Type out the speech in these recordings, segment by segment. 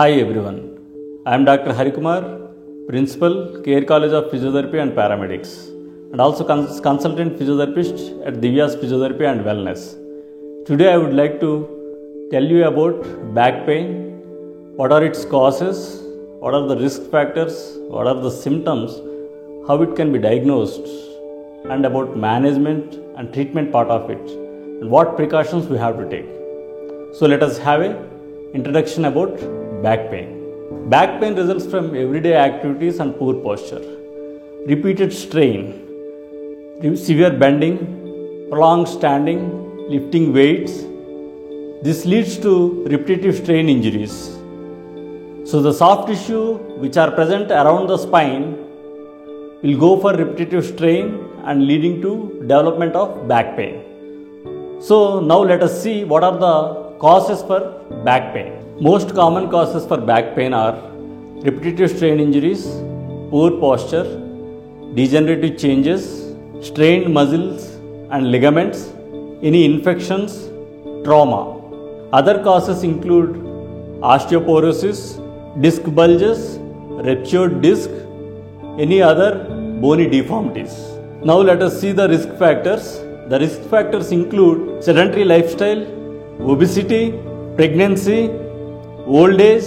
Hi everyone, I am Dr. Harikumar, Principal, Care College of Physiotherapy and Paramedics, and also Consultant Physiotherapist at Divya's Physiotherapy and Wellness. Today I would like to tell you about back pain, what are its causes, what are the risk factors, what are the symptoms, how it can be diagnosed, and about management and treatment part of it, and what precautions we have to take. So let us have a introduction about back pain. Back pain results from everyday activities and poor posture, repeated strain, severe bending, prolonged standing, lifting weights. This leads to repetitive strain injuries. So the soft tissue which are present around the spine will go for repetitive strain and leading to development of back pain. So now let us see what are the causes for back pain. Most common causes for back pain are repetitive strain injuries, poor posture, degenerative changes, strained muscles and ligaments, any infections, trauma. Other causes include osteoporosis, disc bulges, ruptured disc, any other bony deformities. Now let us see the risk factors. The risk factors include sedentary lifestyle, obesity, pregnancy, old age,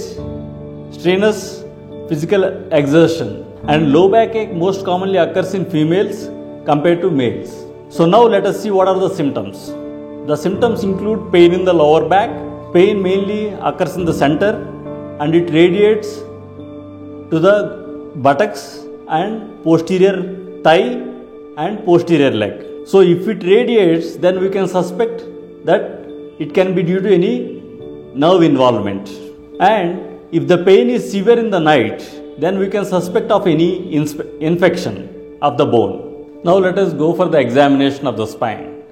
strenuous physical exertion, and low back ache most commonly occurs in females compared to males. So now let us see what are the symptoms. The symptoms include pain in the lower back. Pain mainly occurs in the center and it radiates to the buttocks and posterior thigh and posterior leg. So if it radiates, then we can suspect that it can be due to any nerve involvement. And if the pain is severe in the night, then we can suspect of any infection of the bone. Now let us go for the examination of the spine.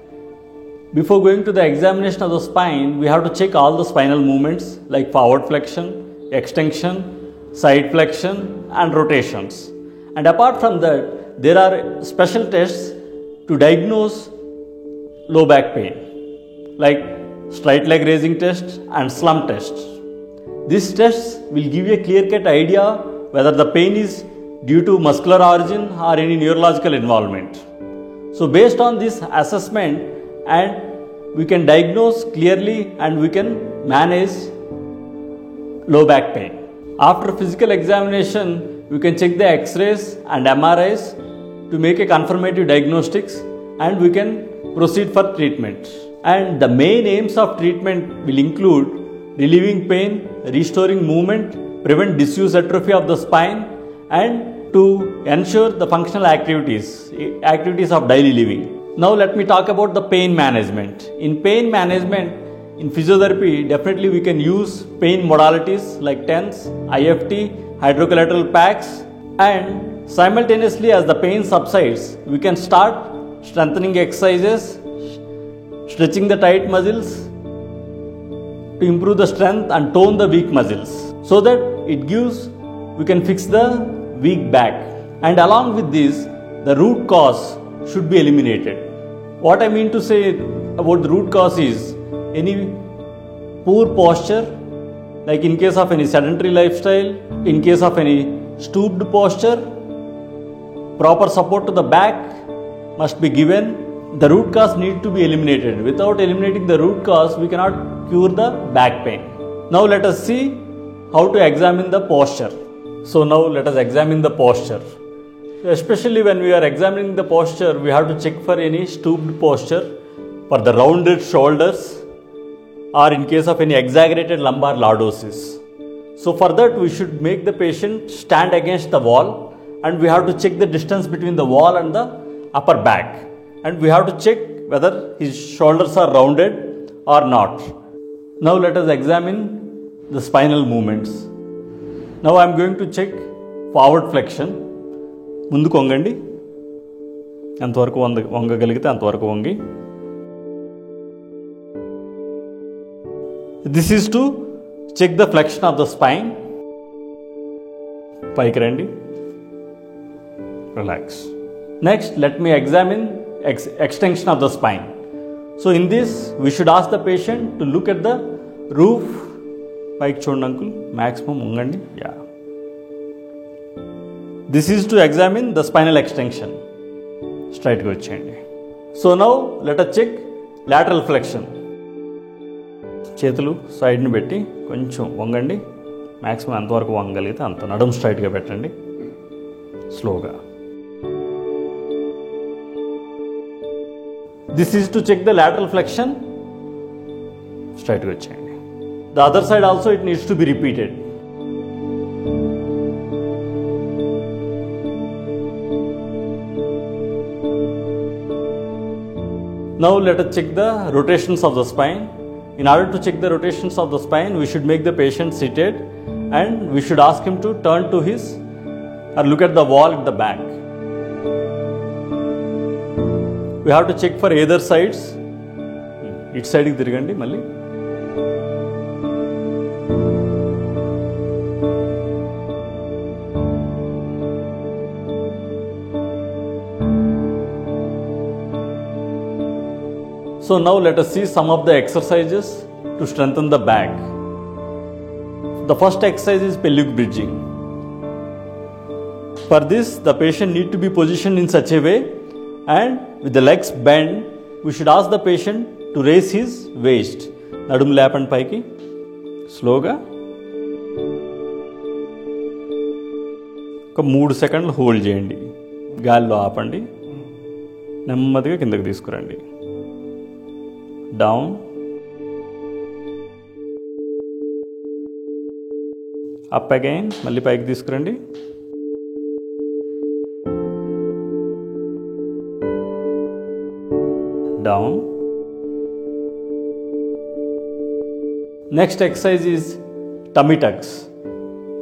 Before going to the examination of the spine, we have to check all the spinal movements like forward flexion, extension, side flexion and rotations. And apart from that, there are special tests to diagnose low back pain like straight leg raising test and slump test. These tests will give you a clear-cut idea whether the pain is due to muscular origin or any neurological involvement. So based on this assessment, and we can diagnose clearly and we can manage low back pain. After physical examination, we can check the X-rays and MRIs to make a confirmative diagnostics and we can proceed for treatment. And the main aims of treatment will include relieving pain, restoring movement, prevent disuse atrophy of the spine, and to ensure the functional activities of daily living. Now let me talk about the pain management. In pain management, in physiotherapy, definitely we can use pain modalities like TENS, IFT, hydrocollateral packs, and simultaneously as the pain subsides, we can start strengthening exercises, stretching the tight muscles to improve the strength and tone the weak muscles so that we can fix the weak back. And along with this, the root cause should be eliminated. What I mean to say about the root cause is any poor posture, like in case of any sedentary lifestyle, in case of any stooped posture, proper support to the back must be given. The root cause need to be eliminated. Without eliminating the root cause, we cannot cure the back pain. Now let us see how to examine the posture. So now let us examine the posture. Especially when we are examining the posture, we have to check for any stooped posture, for the rounded shoulders, or in case of any exaggerated lumbar lordosis. So for that, we should make the patient stand against the wall and we have to check the distance between the wall and the upper back. And we have to check whether his shoulders are rounded or not. Now let us examine the spinal movements. Now I am going to check forward flexion. ముందుకు వంగండి, ఎంతవరకు వంగగలిగితే అంతవరకు వంగి. This is to check the flexion of the spine. పైకి రండి, relax. Next, let me examine extension of the spine. So in this, we should ask the patient to look at the roof పైకి చూడండి uncle, maximum ఉంగండి. Yeah, this is to examine the spinal extension. స్ట్రైట్గా వచ్చేయండి. So now let us check lateral flexion. చేతులు సైడ్ని పెట్టి కొంచెం వంగండి. Maximum ఎంతవరకు వంగలిగితే అంత. నడుము స్ట్రైట్గా పెట్టండి స్లోగా. This is to check the lateral flexion. స్ట్రైట్గా వచ్చేయండి. The other side also it needs to be repeated. Now let us check the rotations of the spine. In order to check the rotations of the spine, we should make the patient seated and we should ask him to turn to his or look at the wall at the back. We have to check for either sides. Each side ki tirigandi malli. So now let us see some of the exercises to strengthen the back. The first exercise is pelvic bridging. For this, the patient need to be positioned in such a way and with the legs bent, we should ask the patient to raise his waist. Nadum లేపండి పైకి స్లోగా. ఒక 3 సెకండ్లు hold చేయండి. గాలిలో ఆపండి. నెమ్మదిగా కిందకి తీసుకురండి. డౌన్, అప్ అగైన్, మళ్ళీ పైకి తీసుకురండి. Down. Next exercise is tummy tucks.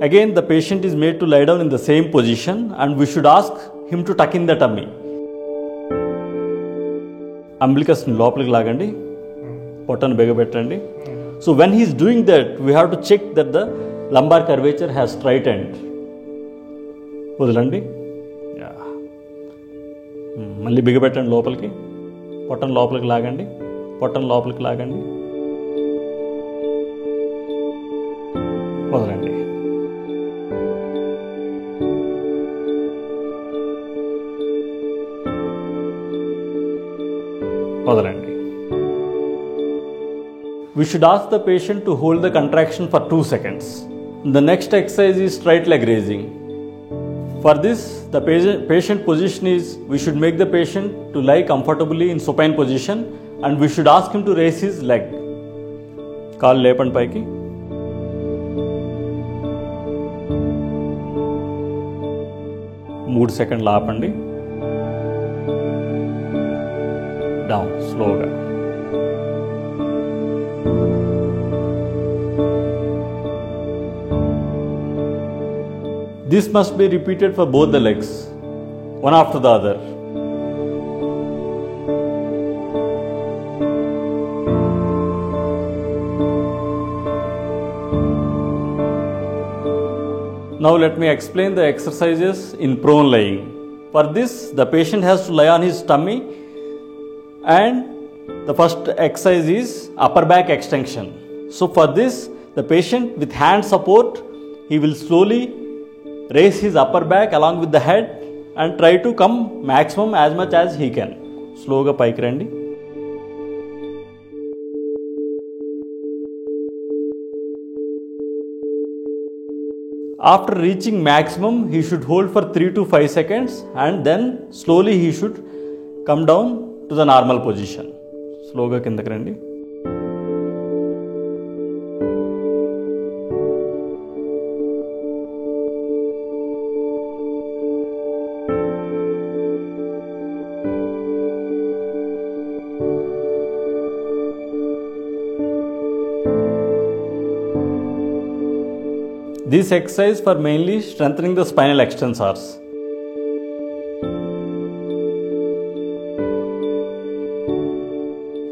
Again the patient is made to lie down in the same position and we should ask him to tuck in the tummy. Umbilicus లోపలికి లాగండి, పొట్టను బిగబెట్టండి. So when he's doing that we have to check that the lumbar curvature has straightened. వదలండి. మళ్ళీ బిగబెట్టండి లోపలికి. పొట్టను లోపలికి లాగండి, పొట్టను లోపలికి లాగండి. వదలండి. వదలండి. We should ask the patient to hold the contraction for 2 seconds. The next exercise is straight leg raising. For this, the patient position is, we should make the patient to lie comfortably in supine position and we should ask him to raise his leg. కాలు లేపండి పైకి. మూడు సెకండ్లు ఆపండి. Down స్లోగా. This must be repeated for both the legs, one after the other. Now let me explain the exercises in prone lying. For this, the patient has to lie on his tummy and the first exercise is upper back extension. So for this, the patient with hand support, he will slowly raise his upper back along with the head and try to come maximum as much as he can. Slowga paiki randi. After reaching maximum, he should hold for 3 to 5 seconds and then slowly he should come down to the normal position. Slowga kindaki randi. This exercise for mainly strengthening the spinal extensors.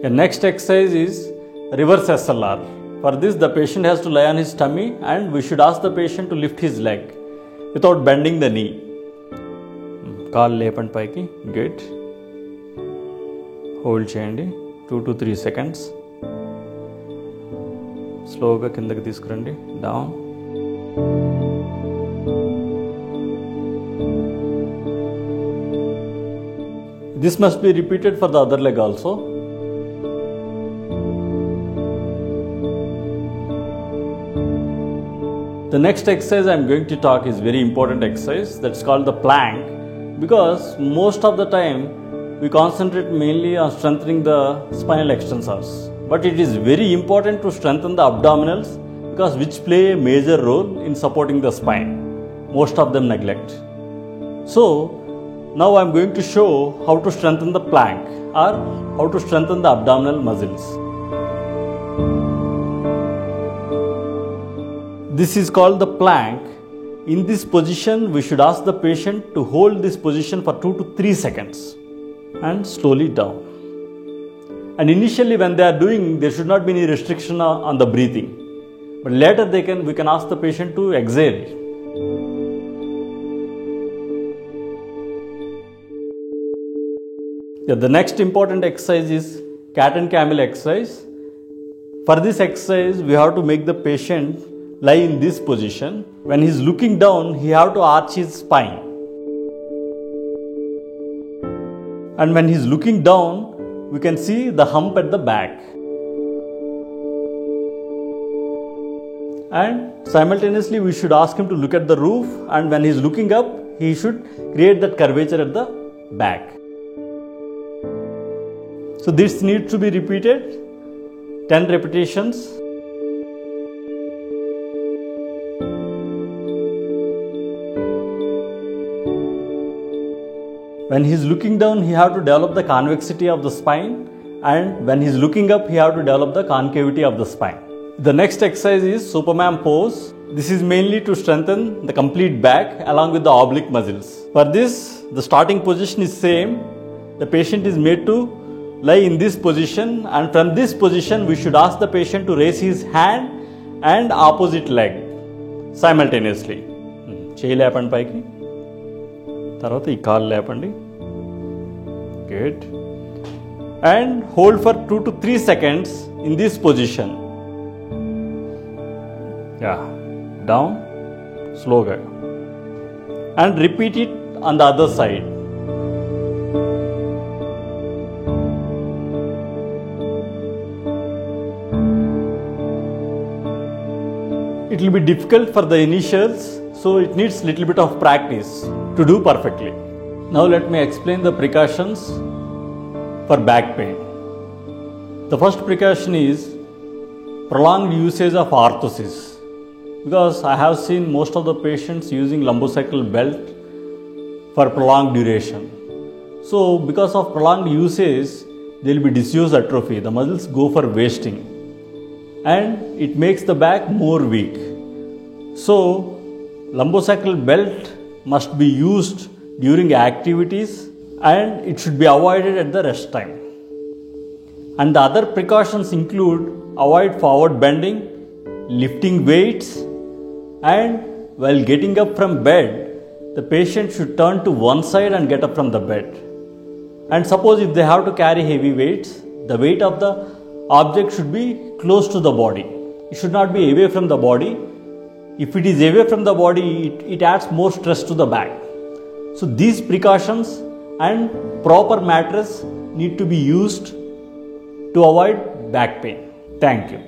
The next exercise is reverse SLR. For this, the patient has to lie on his tummy and we should ask the patient to lift his leg without bending the knee. Call లేపండి పైకి. Good. Hold చేయండి 2 to 3 seconds. స్లోగా కిందకి తీసుకురండి. Down. This must be repeated for the other leg also. The next exercise I am going to talk is very important exercise, that's called the plank, because most of the time we concentrate mainly on strengthening the spinal extensors, but it is very important to strengthen the abdominals because which play a major role in supporting the spine. Most of them neglect. So now I am going to show how to strengthen the plank or how to strengthen the abdominal muscles. This is called the plank. In this position, we should ask the patient to hold this position for 2 to 3 seconds and slowly down. And initially when they are doing, there should not be any restriction on the breathing. But later we can ask the patient to exhale. The next important exercise is cat and camel exercise. For this exercise, we have to make the patient lie in this position. When he is looking down, he have to arch his spine. And when he is looking down, we can see the hump at the back. And simultaneously, we should ask him to look at the roof, and when he is looking up, he should create that curvature at the back. So this needs to be repeated 10 repetitions. When he is looking down, he have to develop the convexity of the spine, and when he is looking up, he have to develop the concavity of the spine. The next exercise is Superman pose. This is mainly to strengthen the complete back along with the oblique muscles. For this, the starting position is same. The patient is made to lie in this position, and from this position we should ask the patient to raise his hand and opposite leg simultaneously. చేయి లేపండి పైకి, తర్వాత ఈ కాలు లేపండి. Good. And hold for 2 to 3 seconds in this position. Down, slowly. And repeat it on the other side. It will be difficult for the initials, so it needs little bit of practice to do perfectly. Now let me explain the precautions for back pain. The first precaution is prolonged usage of orthosis, because I have seen most of the patients using lumbosacral belt for prolonged duration. So because of prolonged usage, there will be disuse atrophy, the muscles go for wasting, and it makes the back more weak. So lumbosacral belt must be used during activities, and it should be avoided at the rest time. And the other precautions include avoid forward bending, lifting weights, and while getting up from bed, the patient should turn to one side and get up from the bed. And suppose if they have to carry heavy weights, the weight of the object should be close to the body. It should not be away from the body. If it is away from the body, it adds more stress to the back. So these precautions and proper mattress need to be used to avoid back pain. Thank you.